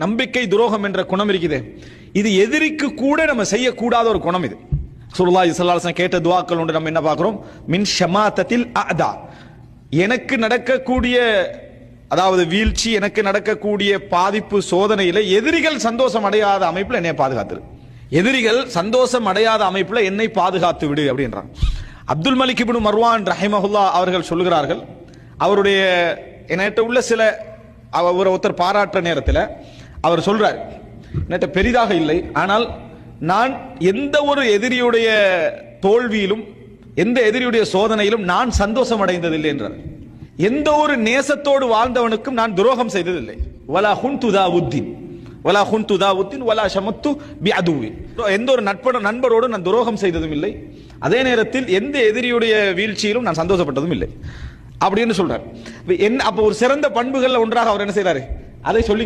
நம்பிக்கை துரோகம் என்ற குணம் இருக்குது. இது எதிரிக்கு கூட நம்ம செய்யக்கூடாத ஒரு குணம். இது ரசூலுல்லாஹி ஸல்லல்லாஹு அலைஹி வஸல்லம் கேட்ட துஆக்கள் உண்டு. நம்ம என்ன பார்க்கிறோம்? மின் ஷமாத்தத்தில் அஅதா, எனக்கு நடக்கக்கூடிய அதாவது வீழ்ச்சி, எனக்கு நடக்கக்கூடிய பாதிப்பு, சோதனையில எதிரிகள் சந்தோஷம் அடையாத அமைப்புல என்னை பாதுகாத்து, எதிரிகள் சந்தோஷம் அடையாத அமைப்புல என்னை பாதுகாத்து விடு அப்படின்றான். அப்துல் மலிக் இப்னு மர்வான் ரஹிமஹுல்லா அவர்கள் சொல்லுகிறார்கள், அவருடைய என்கிட்ட உள்ள சில அவர் ஒருத்தர் பாராட்டுற நேரத்தில் அவர் சொல்றார், என்கிட்ட பெரிதாக இல்லை, ஆனால் நான் எந்த ஒரு எதிரியுடைய தோல்வியிலும் எந்த எதிரியுடைய சோதனையிலும் நான் சந்தோஷம் அடைந்ததில்லை என்றார். எந்த ஒரு நேசத்தோடு வாழ்ந்தவனுக்கும் நான் துரோகம் செய்ததில்லை. வலா ஹுன்து தாவுத்தீன் வலா ஹுன்து தாவுத்தீன் வலா ஷமத்து பிஅதுவின், எந்த ஒரு நண்பரோடு நான் துரோகம் செய்ததும் இல்லை, அதே நேரத்தில் எந்த எதிரியுடைய வீழ்ச்சியிலும் நான் சந்தோஷப்பட்டதும் இல்லை அப்படின்னு சொல்றார். அப்ப ஒரு சிறந்த பண்புகள்ல ஒன்றாக அவர் என்ன செய்யறாரு, அதை சொல்லி